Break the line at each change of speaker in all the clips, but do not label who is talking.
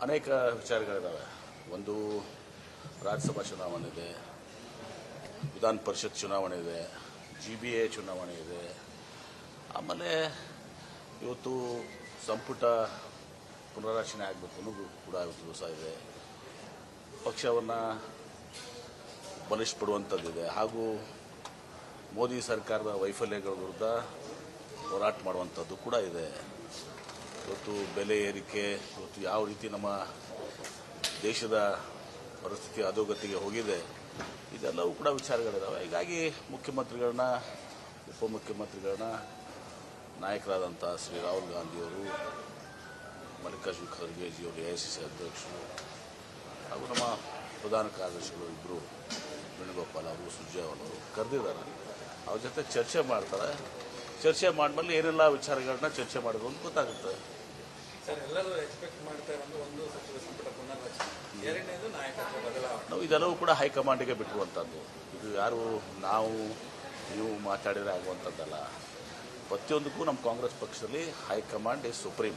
ಅನೇಕ ವಿಚಾರಗಳಿದ್ದಾವೆ. ಒಂದು ರಾಜ್ಯಸಭಾ ಚುನಾವಣೆ ಇದೆ, ವಿಧಾನ ಪರಿಷತ್ ಚುನಾವಣೆ ಇದೆ, GBA ಚುನಾವಣೆ ಇದೆ. ಆಮೇಲೆ ಇವತ್ತು ಸಂಪುಟ ಪುನರ್ರಚನೆ ಆಗಬೇಕು ಅನ್ನೋದು ಕೂಡ ಇವತ್ತು ದಿವಸ ಇದೆ. ಪಕ್ಷವನ್ನು ಬಲಿಷ್ಠಪಡುವಂಥದ್ದಿದೆ. ಹಾಗೂ ಮೋದಿ ಸರ್ಕಾರದ ವೈಫಲ್ಯಗಳ ವಿರುದ್ಧ ಹೋರಾಟ ಮಾಡುವಂಥದ್ದು ಕೂಡ ಇದೆ. ಇವತ್ತು ಬೆಲೆ ಏರಿಕೆ, ಇವತ್ತು ಯಾವ ರೀತಿ ನಮ್ಮ ದೇಶದ ಪರಿಸ್ಥಿತಿ ಅಧೋಗತಿಗೆ ಹೋಗಿದೆ, ಇದೆಲ್ಲವೂ ಕೂಡ ವಿಚಾರಗಳಿದ್ದಾವೆ. ಹೀಗಾಗಿ ಮುಖ್ಯಮಂತ್ರಿಗಳನ್ನ, ಉಪಮುಖ್ಯಮಂತ್ರಿಗಳನ್ನ, ನಾಯಕರಾದಂಥ ಶ್ರೀ ರಾಹುಲ್ ಗಾಂಧಿಯವರು, ಮಲ್ಲಿಕಾರ್ಜುನ ಖರ್ಗೆಜಿಯವರು, AICC ಅಧ್ಯಕ್ಷರು, ಹಾಗೂ ನಮ್ಮ ಪ್ರಧಾನ ಕಾರ್ಯದರ್ಶಿಗಳು ಇಬ್ಬರು, ವೇಣುಗೋಪಾಲ್ ಅವರು, ಸುರ್ಜೇವಾಲಾ ಅವರು ಕರೆದಿದ್ದಾರೆ. ಅವ್ರ ಜೊತೆ ಚರ್ಚೆ ಮಾಡ್ತಾರೆ. ಚರ್ಚೆ ಮಾಡಿದ್ಮೇಲೆ ಏನೆಲ್ಲ ವಿಚಾರಗಳನ್ನ ಚರ್ಚೆ ಮಾಡೋದು ಅಂತ ಗೊತ್ತಾಗುತ್ತೆ.
ಸರ್, ಎಲ್ಲರೂ ಎಕ್ಸ್ಪೆಕ್ಟ್ ಮಾಡ್ತಾ ಇರೋದು ಒಂದು ಸಚಿವ ಸಂಪುಟ ಪುನರ್ರಚನೆ, ಎರಡನೇದು ನಾಯಕತ್ವ ಬದಲಾವಣೆ.
ನಾವು ಇದೆಲ್ಲವೂ ಕೂಡ ಹೈಕಮಾಂಡಿಗೆ ಬಿಟ್ಟಿರುವಂಥದ್ದು. ಇದು ಯಾರು ನಾವು ನೀವು ಮಾತಾಡಿದರೆ ಆಗುವಂಥದ್ದಲ್ಲ. ಪ್ರತಿಯೊಂದಕ್ಕೂ ನಮ್ಮ ಕಾಂಗ್ರೆಸ್ ಪಕ್ಷದಲ್ಲಿ ಹೈಕಮಾಂಡ್ ಈಸ್ ಸುಪ್ರೀಂ,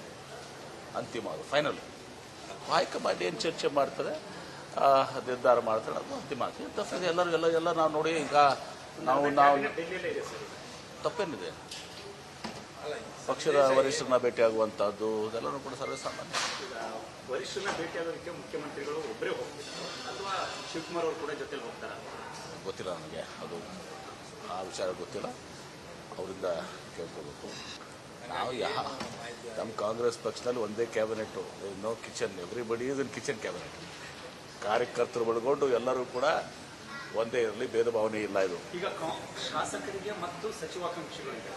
ಅಂತಿಮ, ಅದು ಫೈನಲ್. ಹೈಕಮಾಂಡ್ ಏನು ಚರ್ಚೆ ಮಾಡ್ತಾರೆ, ನಿರ್ಧಾರ ಮಾಡ್ತಾರೆ, ಅದು ಅಂತಿಮ ಆಗ್ತದೆ. ತಪ್ಪಿದೆ ಎಲ್ಲ ನಾವು ನೋಡಿ. ಈಗ ನಾವು ತಪ್ಪೇನಿದೆ? ಪಕ್ಷದ ವರಿಷ್ಠರನ್ನ ಭೇಟಿಯಾಗುವಂಥದ್ದು ಇದೆಲ್ಲರೂ ಕೂಡ ಸರ್ವೇಸಾಮಾನ್ಯ.
ವರಿಷ್ಠರನ್ನ ಭೇಟಿಯಾಗೋದಕ್ಕೆ ಮುಖ್ಯಮಂತ್ರಿಗಳು ಒಬ್ಬರೇ ಹೋಗ್ತಾರೆ ಅಥವಾ ಶಿವಕುಮಾರ್ ಅವರು ಕೂಡ ಜೊತೆಲಿ ಹೋಗ್ತಾರೆ?
ಗೊತ್ತಿಲ್ಲ ನನಗೆ, ಅದು ಆ ವಿಚಾರ ಗೊತ್ತಿಲ್ಲ. ಅವರಿಂದ ಕೇಳ್ಕೋಬೇಕು. ನಾವು ನಮ್ಮ ಕಾಂಗ್ರೆಸ್ ಪಕ್ಷದಲ್ಲಿ ಒಂದೇ cabinet, no kitchen, everybody is in kitchen cabinet. ಕಾರ್ಯಕರ್ತರು ಒಳಗೊಂಡು ಎಲ್ಲರೂ ಕೂಡ ಒಂದೇ ಇರಲಿ, ಭೇದ ಭಾವನೆ ಇಲ್ಲ. ಇದು
ಈಗ ಶಾಸಕರಿಗೆ ಮತ್ತು ಸಚಿವಾಕಾಂಕ್ಷಿಗಳಿಗೆ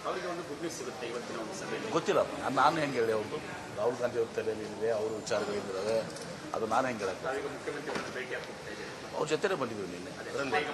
ಅವರಿಗೆ ಒಂದು ಗುಡ್ ನ್ಯೂಸ್ ಸಿಗುತ್ತೆ ಇವತ್ತಿನ ಒಂದು ಸಭೆಯಲ್ಲಿ.
ಗೊತ್ತಿಲ್ಲ, ನಾನು ಹೆಂಗೆ ಹೇಳಿ, ಅವ್ರದ್ದು ರಾಹುಲ್ ಗಾಂಧಿ ಅವ್ರ ತಲೆಯಲ್ಲಿದೆ, ಅವ್ರ ವಿಚಾರಗಳಿದ್ದಾವೆ, ಅದು ನಾನು ಹೆಂಗೆ ಹೇಳಕ್ಕೆ.
ಮುಖ್ಯಮಂತ್ರಿಗಳನ್ನು ಭೇಟಿ ಆಗ್ತಾ ಇದ್ದೀವಿ,
ಅವ್ರ ಜೊತೆನೇ ಬಂದಿದ್ದೀವಿ ನಿನ್ನೆ. ಅದರಲ್ಲಿ